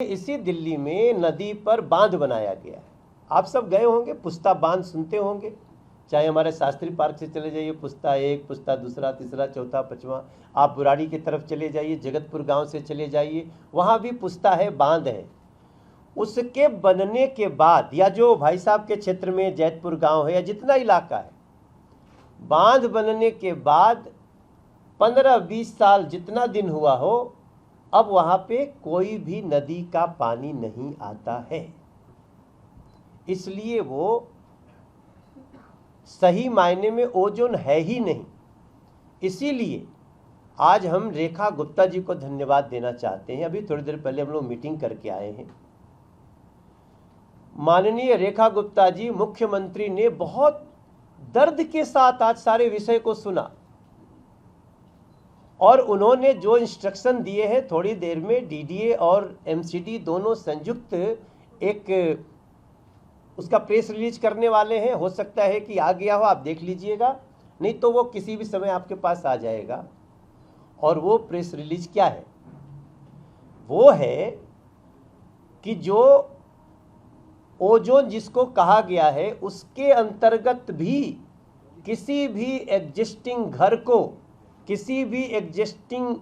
इसी दिल्ली में नदी पर बांध बनाया गया है। आप सब गए होंगे, पुस्ता बांध सुनते होंगे, चाहे हमारे शास्त्री पार्क से चले जाइए, पुस्ता 1, पुस्ता 2, तीसरा, चौथा, 5वां, आप बुराड़ी की तरफ चले जाइए, जगतपुर गांव से चले जाइए, वहाँ भी पुस्ता है, बांध है। उसके बनने के बाद, या जो भाई साहब के क्षेत्र में जैतपुर गांव है या जितना इलाका है, बांध बनने के बाद 15-20 साल जितना दिन हुआ हो, अब वहां पे कोई भी नदी का पानी नहीं आता है। इसलिए वो सही मायने में ओजोन है ही नहीं। इसीलिए आज हम रेखा गुप्ता जी को धन्यवाद देना चाहते हैं। अभी थोड़ी देर पहले हम लोग मीटिंग करके आए हैं। माननीय रेखा गुप्ता जी, मुख्यमंत्री ने बहुत दर्द के साथ आज सारे विषय को सुना और उन्होंने जो इंस्ट्रक्शन दिए हैं, थोड़ी देर में डीडीए और एमसीडी दोनों संयुक्त एक उसका प्रेस रिलीज करने वाले हैं। हो सकता है कि आ गया हो, आप देख लीजिएगा, नहीं तो वो किसी भी समय आपके पास आ जाएगा। और वो प्रेस रिलीज क्या है? वो है कि जो ओजोन जिसको कहा गया है, उसके अंतर्गत भी किसी भी एग्जिस्टिंग घर को, किसी भी एग्जिस्टिंग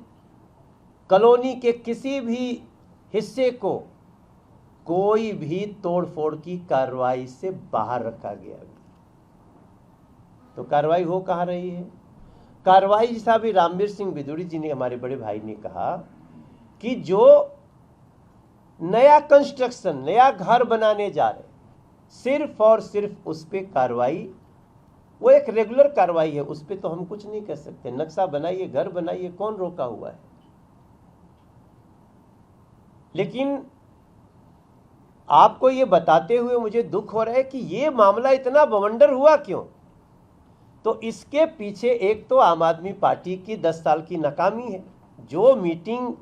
कॉलोनी के किसी भी हिस्से को कोई भी तोड़फोड़ की कार्रवाई से बाहर रखा गया। तो कार्रवाई हो कहाँ रही है? कार्रवाई जैसा अभी रामवीर सिंह बिदुड़ी जी ने, हमारे बड़े भाई ने कहा कि जो नया कंस्ट्रक्शन, नया घर बनाने जा रहे, सिर्फ और सिर्फ उस पर कार्रवाई, वो एक रेगुलर कार्रवाई है, उस पर तो हम कुछ नहीं कर सकते। नक्शा बनाइए, घर बनाइए, कौन रोका हुआ है? लेकिन आपको ये बताते हुए मुझे दुख हो रहा है कि ये मामला इतना बवंडर हुआ क्यों? तो इसके पीछे एक तो आम आदमी पार्टी की 10 साल की नाकामी है। जो मीटिंग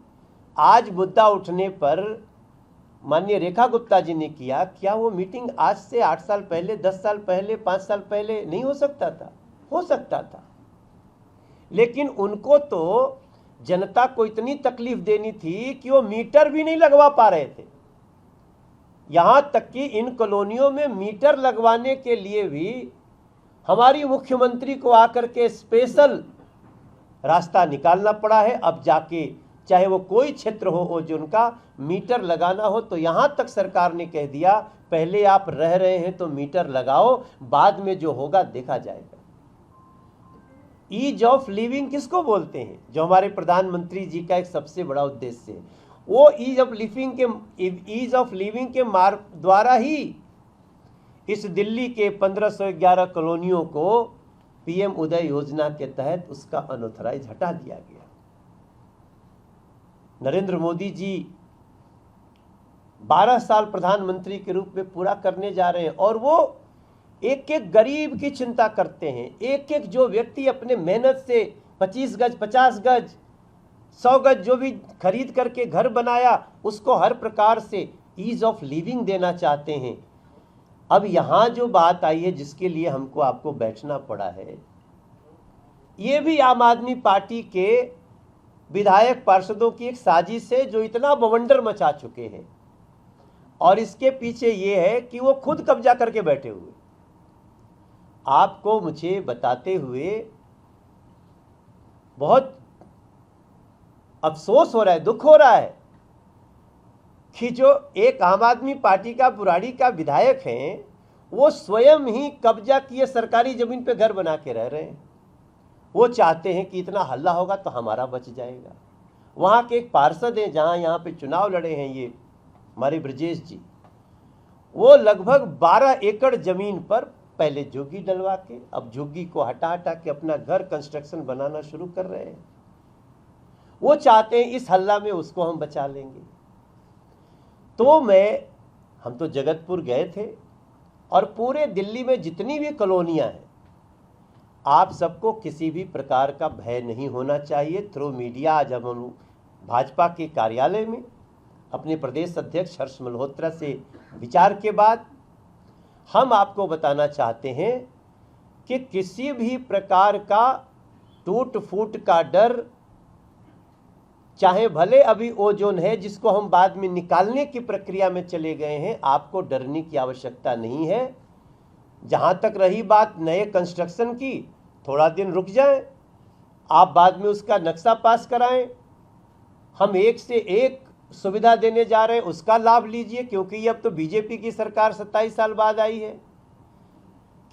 आज मुद्दा उठने पर माननीय रेखा गुप्ता जी ने किया, क्या वो मीटिंग आज से 8 साल पहले, 10 साल पहले, 5 साल पहले नहीं हो सकता था? हो सकता था। लेकिन उनको तो जनता को इतनी तकलीफ देनी थी कि वो मीटर भी नहीं लगवा पा रहे थे। यहां तक कि इन कॉलोनियों में मीटर लगवाने के लिए भी हमारी मुख्यमंत्री को आकर के स्पेशल रास्ता निकालना पड़ा है। अब जाके चाहे वो कोई क्षेत्र हो जो उनका मीटर लगाना हो, तो यहां तक सरकार ने कह दिया, पहले आप रह रहे हैं तो मीटर लगाओ, बाद में जो होगा देखा जाएगा। ईज ऑफ लिविंग किसको बोलते हैं? जो हमारे प्रधानमंत्री जी का एक सबसे बड़ा उद्देश्य है, वो ईज ऑफ लिविंग के मार्ग द्वारा ही इस दिल्ली के 1511 कॉलोनियों को पीएम उदय योजना के तहत उसका अनऑथराइज हटा दिया गया। नरेंद्र मोदी जी 12 साल प्रधानमंत्री के रूप में पूरा करने जा रहे हैं और वो एक एक गरीब की चिंता करते हैं। एक एक जो व्यक्ति अपने मेहनत से 25 गज, 50 गज, 100 गज जो भी खरीद करके घर बनाया, उसको हर प्रकार से ईज ऑफ लिविंग देना चाहते हैं। अब यहां जो बात आई है, जिसके लिए हमको आपको बैठना पड़ा है, ये भी आम आदमी पार्टी के विधायक पार्षदों की एक साजिश है जो इतना बवंडर मचा चुके हैं। और इसके पीछे ये है कि वो खुद कब्जा करके बैठे हुए। आपको मुझे बताते हुए बहुत अफसोस हो रहा है, दुख हो रहा है कि जो एक आम आदमी पार्टी का बुराड़ी का विधायक है, वो स्वयं ही कब्जा किए सरकारी जमीन पे घर बना के रह रहे हैं। वो चाहते हैं कि इतना हल्ला होगा तो हमारा बच जाएगा। वहाँ के एक पार्षद हैं, जहाँ यहाँ पे चुनाव लड़े हैं, ये हमारे ब्रजेश जी, वो लगभग 12 एकड़ जमीन पर पहले झुग्गी डलवा के, अब झुग्गी को हटा हटा के अपना घर कंस्ट्रक्शन बनाना शुरू कर रहे हैं। वो चाहते हैं इस हल्ला में उसको हम बचा लेंगे। तो हम तो जगतपुर गए थे और पूरे दिल्ली में जितनी भी कॉलोनियां हैं, आप सबको किसी भी प्रकार का भय नहीं होना चाहिए। थ्रू मीडिया आज हम भाजपा के कार्यालय में अपने प्रदेश अध्यक्ष हर्ष मल्होत्रा से विचार के बाद हम आपको बताना चाहते हैं कि किसी भी प्रकार का टूट फूट का डर चाहे भले अभी ओजोन है जिसको हम बाद में निकालने की प्रक्रिया में चले गए हैं, आपको डरने की आवश्यकता नहीं है। जहां तक रही बात नए कंस्ट्रक्शन की, थोड़ा दिन रुक जाएं, आप बाद में उसका नक्शा पास कराएं। हम एक से एक सुविधा देने जा रहे हैं, उसका लाभ लीजिए, क्योंकि अब तो बीजेपी की सरकार 27 साल बाद आई है।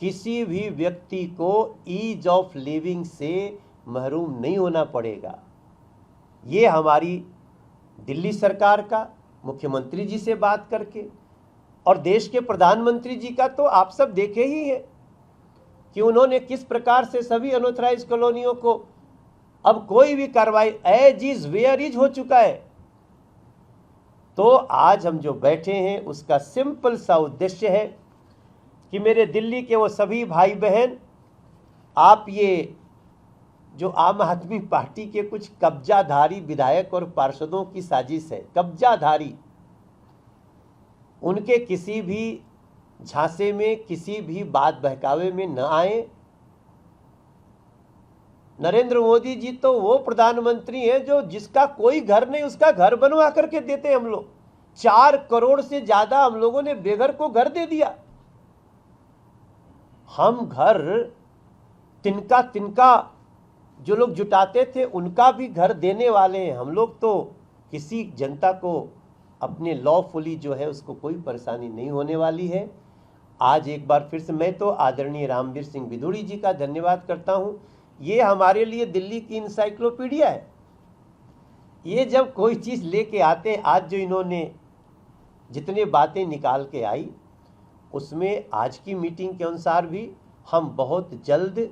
किसी भी व्यक्ति को ईज ऑफ लिविंग से महरूम नहीं होना पड़ेगा। ये हमारी दिल्ली सरकार का मुख्यमंत्री जी से बात करके और देश के प्रधानमंत्री जी का तो आप सब देखे ही हैं कि उन्होंने किस प्रकार से सभी अनऑथराइज्ड कॉलोनियों को अब कोई भी कार्रवाई एज इज वेयर इज हो चुका है। तो आज हम जो बैठे हैं उसका सिंपल सा उद्देश्य है कि मेरे दिल्ली के वो सभी भाई बहन, आप ये जो आम आदमी पार्टी के कुछ कब्जाधारी विधायक और पार्षदों की साजिश है, कब्जाधारी, उनके किसी भी झांसे में, किसी भी बात बहकावे में न आए। नरेंद्र मोदी जी तो वो प्रधानमंत्री हैं जो जिसका कोई घर नहीं उसका घर बनवा करके देते हैं हम लोग। 4 करोड़ से ज्यादा हम लोगों ने बेघर को घर दे दिया। हम घर तिनका तिनका जो लोग जुटाते थे उनका भी घर देने वाले हैं हम लोग। तो किसी जनता को अपने लॉफुली जो है उसको कोई परेशानी नहीं होने वाली है। आज एक बार फिर से मैं तो आदरणीय रामवीर सिंह बिदुड़ी जी का धन्यवाद करता हूं। ये हमारे लिए दिल्ली की इंसाइक्लोपीडिया है। ये जब कोई चीज़ लेके आते हैं, आज जो इन्होंने जितने बातें निकाल के आई उसमें आज की मीटिंग के अनुसार भी हम बहुत जल्द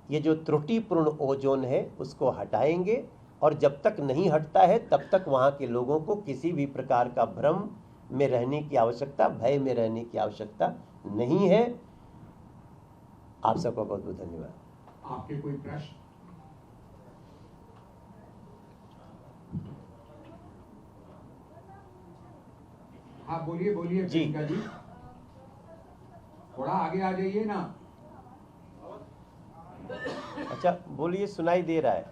ये जो त्रुटिपूर्ण ओजोन है उसको हटाएंगे। और जब तक नहीं हटता है तब तक वहाँ के लोगों को किसी भी प्रकार का भ्रम में रहने की आवश्यकता, भय में रहने की आवश्यकता नहीं है। आप सबका बहुत बहुत धन्यवाद। आपके कोई प्रश्न? हाँ बोलिए बोलिए जी। जी थोड़ा आगे आ जाइए ना। अच्छा बोलिए, सुनाई दे रहा है।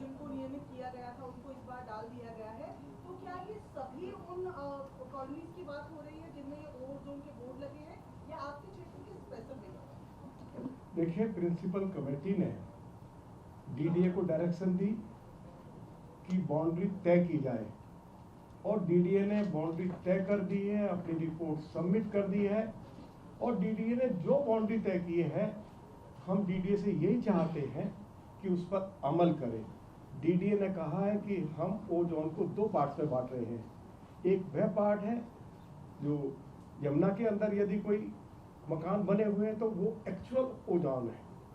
जिनको नियमित किया गया था उनको इस बार डाल दिया गया है, तो क्या ये सभी उन कॉलोनीज की बात हो रही है जिनमें ये ओजोन के बोर्ड लगे हैं या आपके क्षेत्र के स्पेसिफिक? देखिए, प्रिंसिपल कमेटी ने डीडीए को डायरेक्शन दी कि बाउंड्री तय की जाए और डीडीए ने बाउंड्री तय कर दी है, अपनी रिपोर्ट सबमिट कर दी है। और डीडीए ने जो बाउंड्री तय की है, हम डीडीए से यही चाहते हैं कि उस पर अमल करें। डीडीए ने कहा है कि हम ओजोन को 2 पार्ट्स में बांट रहे हैं। एक वह पार्ट है जो यमुना के अंदर यदि कोई मकान बने हुए हैं तो वो एक्चुअल ओजोन है,